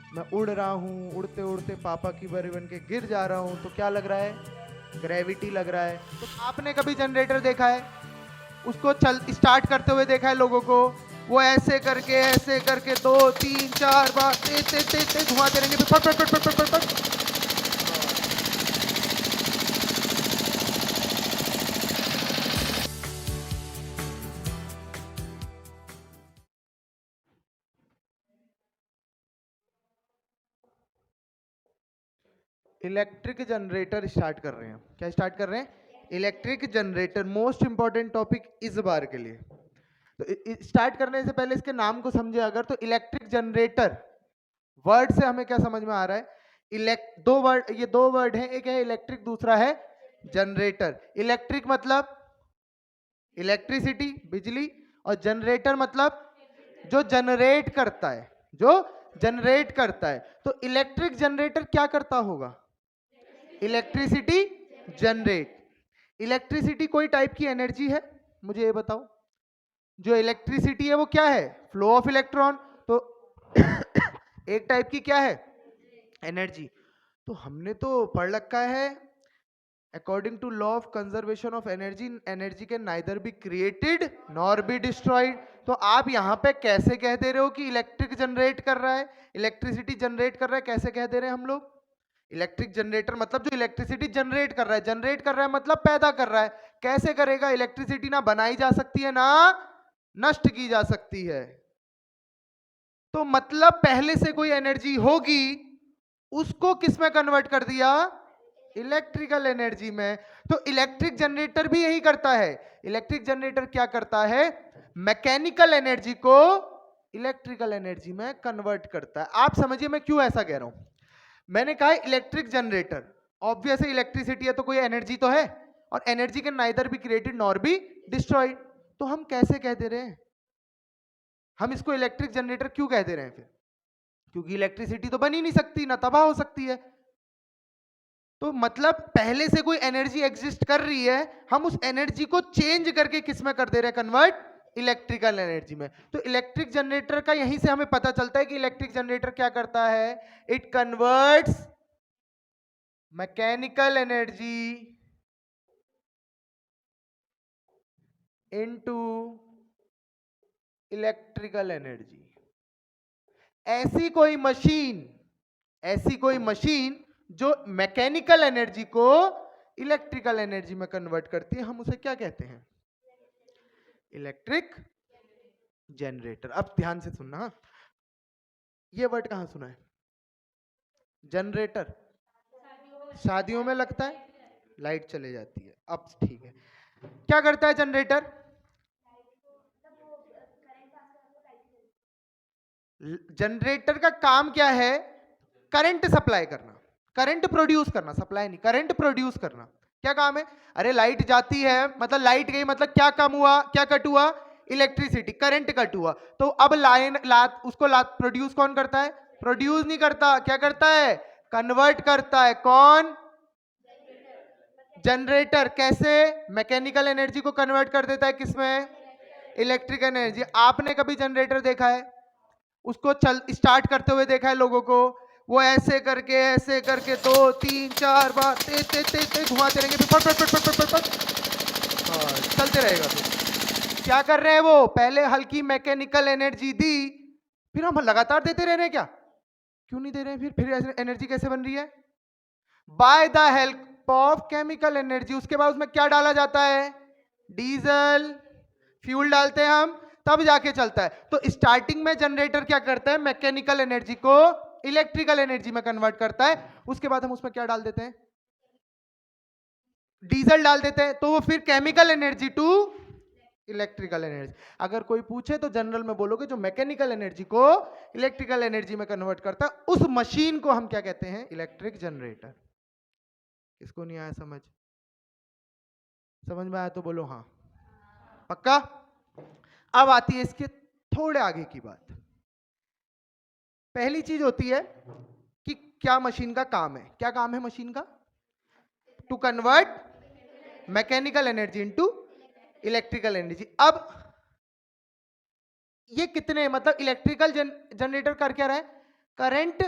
मैं उड़ रहा हूँ, उड़ते उड़ते पापा की बरी बन के गिर जा रहा हूँ, तो क्या लग रहा है? ग्रेविटी लग रहा है। तो आपने कभी जनरेटर देखा है? उसको चल स्टार्ट करते हुए देखा है लोगों को? वो ऐसे करके 2 3 4 बार तेज तेज तेज तेज घुमाते रहेंगे, फिर फट फट फट फट फट फट फट। इलेक्ट्रिक जनरेटर स्टार्ट कर रहे हैं। क्या स्टार्ट कर रहे हैं? Electric generator, most important topic इस बार के लिए। तो स्टार्ट करने से पहले इसके नाम को समझे अगर, तो इलेक्ट्रिक जनरेटर वर्ड से हमें क्या समझ में आ रहा है? दो वर्ड, ये दो वर्ड हैं, एक है इलेक्ट्रिक, दूसरा है जनरेटर। इलेक्ट्रिक मतलब इलेक्ट्रिसिटी, बिजली, और जनरेटर मतलब जो जनरेट करता है, जो जनरेट करता है। तो इलेक्ट्रिक जनरेटर क्या करता होगा? Electricity generate. इलेक्ट्रिसिटी कोई टाइप की एनर्जी है? मुझे ये बताओ। जो इलेक्ट्रिसिटी है वो क्या है? Flow of electron. तो एक टाइप की क्या है? एनर्जी। तो हमने तो पढ़ रखा है, according to law of conservation of energy, energy can neither be created nor be destroyed. तो आप यहां पे कैसे कह दे रहे हो कि इलेक्ट्रिक जनरेट कर रहा है, इलेक्ट्रिसिटी जनरेट कर रहा है? कैसे कह दे रहे हैं हम लोग? इलेक्ट्रिक जनरेटर मतलब जो इलेक्ट्रिसिटी जनरेट कर रहा है, जनरेट कर रहा है मतलब पैदा कर रहा है। कैसे करेगा? इलेक्ट्रिसिटी ना बनाई जा सकती है ना नष्ट की जा सकती है। तो मतलब पहले से कोई एनर्जी होगी, उसको किस में कन्वर्ट कर दिया? इलेक्ट्रिकल एनर्जी में। तो इलेक्ट्रिक जनरेटर भी यही करता है। इलेक्ट्रिक जनरेटर क्या करता है? मैकेनिकल एनर्जी को इलेक्ट्रिकल एनर्जी में कन्वर्ट करता है। आप समझिए मैं क्यों ऐसा कह रहा हूं। मैंने कहा इलेक्ट्रिक जनरेटर, ऑब्वियस है इलेक्ट्रिसिटी है तो कोई एनर्जी तो है, और energy can neither be created nor be destroyed. तो हम कैसे कह दे रहे हैं? हम इसको इलेक्ट्रिक जनरेटर क्यों कह दे रहे हैं फिर? क्योंकि इलेक्ट्रिसिटी तो बन ही नहीं सकती, ना तबाह हो सकती है। तो मतलब पहले से कोई एनर्जी एग्जिस्ट कर रही है, हम उस एनर्जी को चेंज करके किस में कर दे रहे हैं? कन्वर्ट इलेक्ट्रिकल एनर्जी में। तो इलेक्ट्रिक जनरेटर का यहीं से हमें पता चलता है कि इलेक्ट्रिक जनरेटर क्या करता है? It converts mechanical energy into electrical energy. ऐसी कोई मशीन, ऐसी कोई मशीन जो मैकेनिकल एनर्जी को इलेक्ट्रिकल एनर्जी में कन्वर्ट करती है, हम उसे क्या कहते हैं? Electric generator. अब ध्यान से सुनना, हाँ? ये वर्ड कहां सुना है? जनरेटर शादियों में लगता है, लाइट चले जाती है। अब ठीक है, क्या करता है जनरेटर? जनरेटर का काम क्या है? करंट सप्लाई करना, करंट प्रोड्यूस करना, सप्लाई नहीं, करंट प्रोड्यूस करना। क्या काम है? अरे लाइट जाती है मतलब लाइट गई, मतलब क्या कम हुआ, क्या कट हुआ? इलेक्ट्रिसिटी, करंट कट हुआ। तो अब लाइन उसको प्रोड्यूस कौन करता है? प्रोड्यूस नहीं करता, क्या करता है? कन्वर्ट करता है। कौन? जनरेटर। कैसे? मैकेनिकल एनर्जी को कन्वर्ट कर देता है किसमें? Electric energy. आपने कभी जनरेटर देखा है? उसको चल स्टार्ट करते हुए देखा है लोगों को? वो ऐसे करके 2 3 4 बार तेज तेज तेज तेज घुमाते रहेंगे, फिर फट फट फट फट फट फट फट। हाँ, चलते रहेगा। फिर क्या कर रहे हैं वो? पहले हल्की मैकेनिकल एनर्जी दी, फिर हम लगातार देते रह रहे हैं क्या? क्यों नहीं दे रहे हैं? फिर एनर्जी कैसे बन रही है? By the help of chemical energy. उसके बाद उसमें क्या डाला जाता है? डीजल, फ्यूल डालते हैं हम, तब जाके चलता है। तो स्टार्टिंग में जनरेटर क्या करता है? मैकेनिकल एनर्जी को इलेक्ट्रिकल एनर्जी में कन्वर्ट करता है। उसके बाद हम उसमें क्या डाल देते हैं? डीजल डाल देते हैं। तो वो फिर chemical energy to electrical energy. अगर कोई पूछे तो जनरल में बोलोगे जो मैकेनिकल एनर्जी को इलेक्ट्रिकल एनर्जी में कन्वर्ट करता है, उस मशीन को हम क्या कहते हैं? Electric generator. इसको नहीं आया समझ? समझ में आया तो बोलो हाँ। पक्का? अब आती है इसके थोड़े आगे की बात। पहली चीज होती है कि क्या मशीन का काम है? क्या काम है मशीन का? To convert mechanical energy into electrical energy. अब ये कितने, मतलब इलेक्ट्रिकल जनरेटर कर क्या रहा है? करंट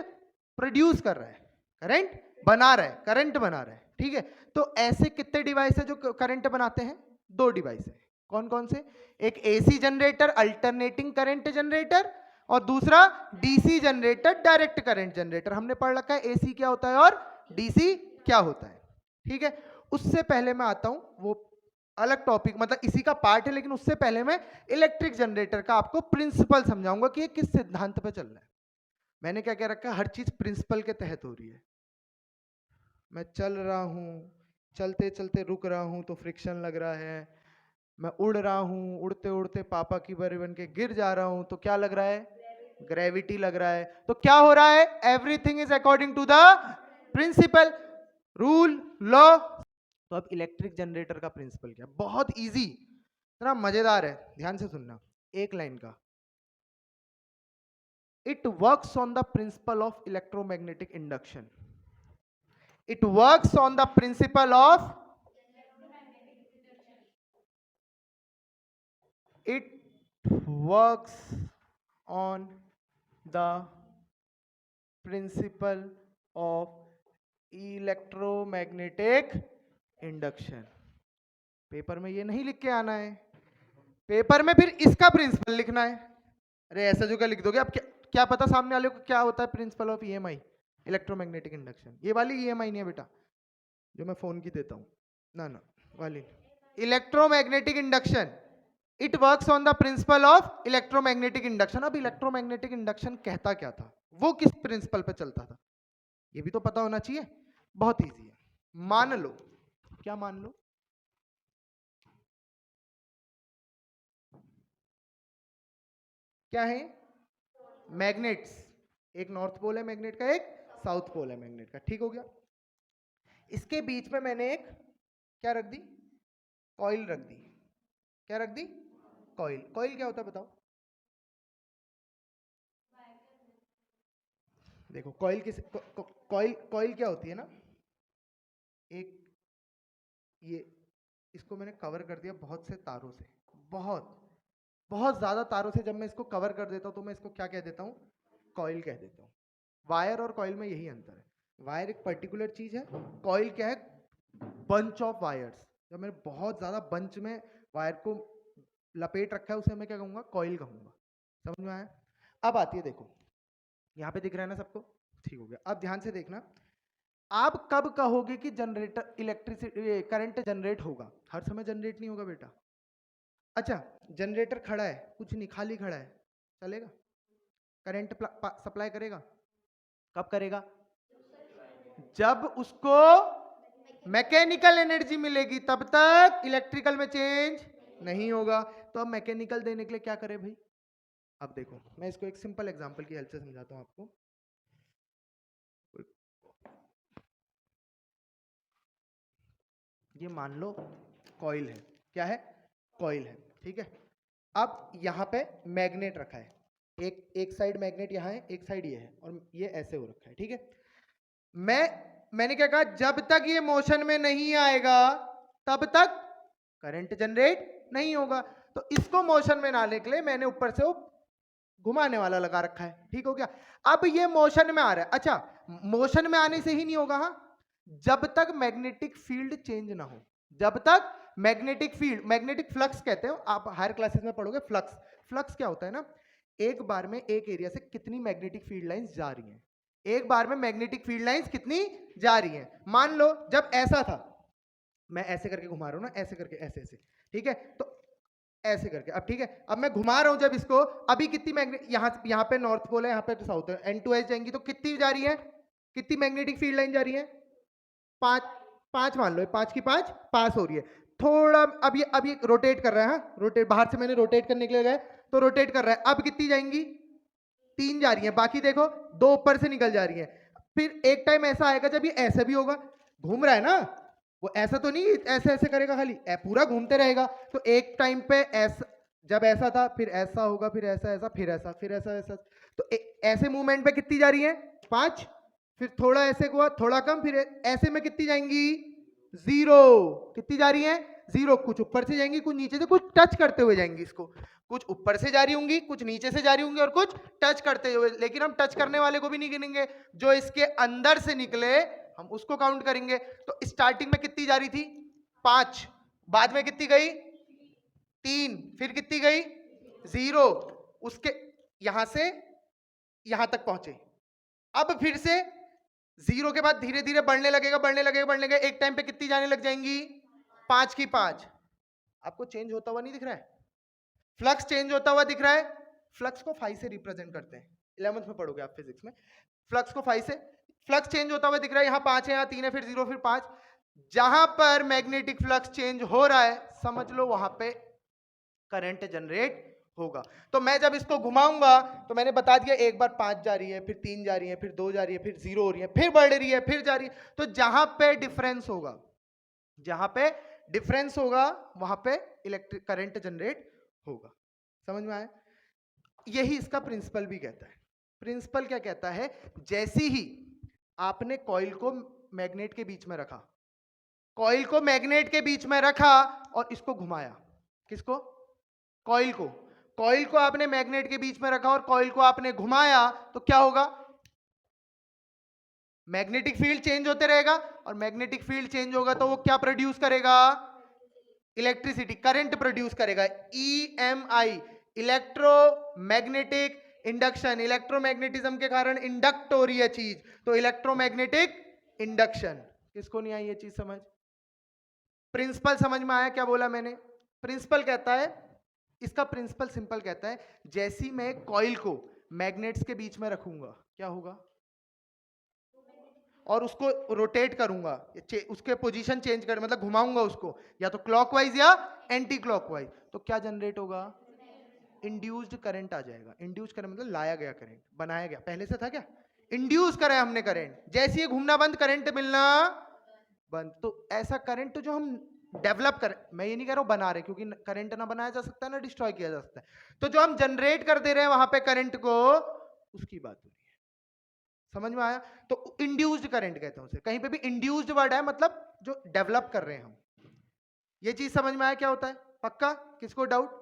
प्रोड्यूस कर रहा है, करंट बना रहा है, करंट बना रहा है, ठीक है। तो ऐसे कितने डिवाइस है जो करंट बनाते हैं? 2 डिवाइस है। कौन कौन से? एक AC generator, alternating current generator, और दूसरा DC generator, direct current generator. हमने पढ़ रखा है एसी क्या होता है और डीसी क्या होता है, ठीक है। उससे पहले मैं आता हूं, वो अलग टॉपिक, मतलब इसी का पार्ट है, लेकिन उससे पहले मैं इलेक्ट्रिक जनरेटर का आपको प्रिंसिपल समझाऊंगा कि ये किस सिद्धांत पे चल रहा है। मैंने क्या क्या रखा है? हर चीज प्रिंसिपल के तहत हो रही है। मैं चल रहा हूं, चलते चलते रुक रहा हूं तो फ्रिक्शन लग रहा है। मैं उड़ रहा हूं, उड़ते उड़ते पापा की बरी बन के गिर जा रहा हूं तो क्या लग रहा है? ग्रेविटी लग रहा है। तो क्या हो रहा है? Everything is according to the principle, rule, law. तो अब इलेक्ट्रिक जनरेटर का प्रिंसिपल क्या? बहुत इजी, इतना मजेदार है, ध्यान से सुनना। एक लाइन का, it works on the principle of electromagnetic induction. It works on the principle of, it works on the principle of electromagnetic induction। Paper में ये नहीं लिख के आना है, पेपर में फिर इसका प्रिंसिपल लिखना है। अरे ऐसा जो क्या लिख दोगे अब, क्या पता सामने वाले को क्या होता है principle of EMI, electromagnetic induction. ये वाली ईएमआई नहीं है बेटा जो मैं फोन की देता हूं, ना ना, वाली electromagnetic induction. It works on the principle of electromagnetic induction. अब इलेक्ट्रोमैग्नेटिक इंडक्शन कहता क्या था, वो किस प्रिंसिपल पे चलता था, ये भी तो पता होना चाहिए। बहुत इजी है, मान लो, क्या मान लो? क्या है? मैग्नेट्स। एक नॉर्थ पोल है मैग्नेट का, एक साउथ पोल है मैग्नेट का, ठीक हो गया। इसके बीच में मैंने एक क्या रख दी? कॉइल रख दी। क्या रख दी? कॉइल। कॉइल क्या होता है बताओ? देखो कॉइल किस, कॉइल, कॉइल क्या होती है ना, एक ये, इसको मैंने कवर कर दिया बहुत से तारों से, बहुत बहुत ज्यादा तारों से। जब मैं इसको कवर कर देता हूं तो मैं इसको क्या कह देता हूं? कॉइल कह देता हूं। वायर और कॉइल में यही अंतर है, वायर एक पर्टिकुलर चीज है, कॉइल क्या है? Bunch of wires. जब मैंने बहुत ज्यादा बंच में वायर को लपेट रखा है उसे मैं क्या कहूंगा? कॉइल कहूंगा। समझ में आया? अब आती है, देखो यहाँ पे दिख रहा है ना सबको, ठीक हो गया। अब ध्यान से देखना, आप कब कहोगे कि जनरेटर इलेक्ट्रिसिटी करंट जनरेट होगा? हर समय जनरेट नहीं होगा बेटा। अच्छा, जनरेटर खड़ा है, कुछ नहीं, खाली खड़ा है, चलेगा? करंट सप्लाई करेगा? कब करेगा? जब उसको मैकेनिकल एनर्जी मिलेगी, तब तक इलेक्ट्रिकल में चेंज नहीं होगा। तो अब मैकेनिकल देने के लिए क्या करे भाई? अब देखो मैं इसको एक सिंपल एग्जांपल की हेल्प से समझाता हूं आपको। ये मान लो कॉइल है, क्या है? कॉइल है, ठीक है। अब यहाँ पे मैग्नेट रखा है, एक साइड मैग्नेट यहाँ है, एक साइड ये है, और ये ऐसे हो रखा है, ठीक है। मैंने क्या कहा? जब तक ये मोशन में नहीं आएगा तब तक करंट जनरेट नहीं होगा। तो इसको मोशन में ना आने के लिए मैंने ऊपर से वो घुमाने वाला लगा रखा है, ठीक हो गया। अब ये मोशन में आ रहा है। अच्छा, मोशन में आने से ही नहीं होगा, हाँ, जब तक मैग्नेटिक फील्ड चेंज ना हो, जब तक मैग्नेटिक फील्ड, मैग्नेटिक फ्लक्स कहते हो, आप हायर क्लासेस में पढ़ोगे फ्लक्स। फ्लक्स क्या होता है ना, एक बार में एक एरिया से कितनी मैग्नेटिक फील्ड लाइंस जा रही हैं, एक बार में मैग्नेटिक फील्ड लाइंस कितनी जा रही हैं। मान लो जब ऐसा था, मैं ऐसे करके घुमा रहा हूं ना, ऐसे करके, ऐसे ऐसे, ठीक है, तो ऐसे करके, अब ठीक है, अब मैं घुमा रहा हूं जब इसको, अभी कितनी मैग्नेट, यहाँ पे नॉर्थ पोल है, यहाँ पे साउथ है, एन टू एस जाएंगी तो कितनी जा रही है? कितनी मैग्नेटिक फील्ड लाइन जा रही है? 5, 5 मान लो, 5 की 5 पास हो रही है। थोड़ा अब ये रोटेट कर रहा है, हाँ, रोटेट, बाहर से मैंने रोटेट करने के लिए गए तो रोटेट कर रहा है। अब कितनी जाएंगी? 3 जा रही है, बाकी देखो 2 ऊपर से निकल जा रही है। फिर एक टाइम ऐसा आएगा जब ये ऐसा भी होगा, घूम रहा है ना, वो ऐसा तो नहीं ऐसे ऐसे करेगा खाली, पूरा घूमते रहेगा। तो एक टाइम पे ऐसा, जब ऐसा था, फिर ऐसा होगा, फिर ऐसा ऐसा, फिर ऐसा, फिर ऐसा ऐसा, तो ऐसे मूवमेंट पे कितनी जा रही है? 5, फिर थोड़ा ऐसे हुआ, थोड़ा कम, फिर ऐसे में कितनी जाएंगी? 0। कितनी जा रही है? जीरो, कुछ ऊपर से जाएंगी कुछ नीचे से, कुछ टच करते हुए जाएंगी, इसको कुछ ऊपर से जा रही होंगी कुछ नीचे से जा रही होंगी और कुछ टच करते हुए, लेकिन हम टच करने वाले को भी नहीं गिनेंगे, जो इसके अंदर से निकले हम उसको काउंट करेंगे। तो स्टार्टिंग में कितनी जा रही थी 5, बाद में कितनी गई 3, फिर कितनी गई 0, उसके यहां से यहां तक पहुंचे। अब फिर से 0 के बाद धीरे धीरे बढ़ने लगेगा बढ़ने लगेगा बढ़ने लगेगा, एक टाइम पे कितनी जाने लग जाएंगी 5 की 5। आपको चेंज होता हुआ नहीं दिख रहा है, फ्लक्स चेंज होता हुआ दिख रहा है। फ्लक्स को फाई से रिप्रेजेंट करते हैं, 11th में पढ़ोगे आप फिजिक्स में। फ्लक्स को फाई से, फ्लक्स चेंज होता हुआ दिख रहा है, यहाँ 5 है यहाँ 3 है फिर 0 फिर 5। जहां पर मैग्नेटिक फ्लक्स चेंज हो रहा है समझ लो वहां पे करंट जनरेट होगा। तो मैं जब इसको घुमाऊंगा तो मैंने बता दिया एक बार 5 जा रही है फिर 3 जा रही है फिर 2 जा रही है फिर 0 हो रही है फिर बढ़ रही है फिर जा रही है। तो जहां पे डिफरेंस होगा, जहां पे डिफरेंस होगा वहां पे इलेक्ट्रिक करंट जनरेट होगा। समझ में आया? यही इसका प्रिंसिपल भी कहता है। प्रिंसिपल क्या कहता है, जैसे ही आपने कॉइल को मैग्नेट के बीच में रखा, कॉइल को मैग्नेट के बीच में रखा और इसको घुमाया, किसको कॉइल को, कॉइल को आपने मैग्नेट के बीच में रखा और कॉइल को आपने घुमाया तो क्या होगा, मैग्नेटिक फील्ड चेंज होते रहेगा और मैग्नेटिक फील्ड चेंज होगा तो वो क्या प्रोड्यूस करेगा, इलेक्ट्रिसिटी, करंट प्रोड्यूस करेगा। EMI, इलेक्ट्रोमैग्नेटिक इंडक्शन, इलेक्ट्रोमैग्नेटिज्म के कारण इंडक्ट हो रही है चीज, तो इलेक्ट्रोमैग्नेटिक इंडक्शन। किसको नहीं आई ये चीज समझ? प्रिंसिपल समझ में आया क्या बोला मैंने? प्रिंसिपल कहता है, इसका प्रिंसिपल सिंपल कहता है, जैसी मैं कॉइल को मैग्नेट्स के बीच में रखूंगा क्या होगा, और उसको रोटेट करूंगा, उसके पोजीशन चेंज कर मतलब घुमाऊंगा उसको या तो क्लॉकवाइज या एंटी क्लॉकवाइज, तो क्या जनरेट होगा, इंड्यूस्ड करंट आ जाएगा। इंड्यूस करंट मतलब लाया गया करंट, बनाया गया, पहले से था क्या, इंड्यूस करा हमने करंट, जैसे ये घूमना बंद करंट मिलना बंद। तो ऐसा करंट जो हम डेवलप कर, मैं ये नहीं कह रहा हूं बना रहे, क्योंकि करंट ना बनाया जा सकता है ना डिस्ट्रॉय किया जा सकता है, तो जो हम जनरेट कर दे रहे हैं वहां पे करंट को, उसकी बात हो रही है। समझ में आया? तो इंड्यूस्ड करंट कहते हैं उसे, कहीं पे भी इंड्यूस्ड वर्ड है मतलब जो डेवलप कर रहे हैं हम। ये चीज समझ में आया क्या होता है? पक्का? किसको doubt?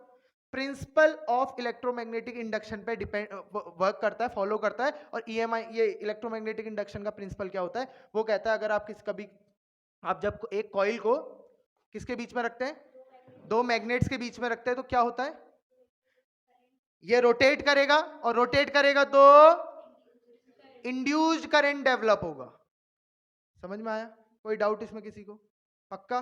Principle of electromagnetic induction पे डिपेंड वर्क करता है, फॉलो करता है। और EMI, ये इलेक्ट्रोमैग्नेटिक इंडक्शन का प्रिंसिपल क्या होता है, वो कहता है अगर आप कभी आप जब एक कॉइल को किसके बीच में रखते हैं, दो मैग्नेट्स के बीच में रखते हैं, तो क्या होता है, ये रोटेट करेगा और रोटेट करेगा तो इंड्यूस्ड करंट डेवलप होगा। समझ में आया? कोई डाउट इसमें किसी को? पक्का?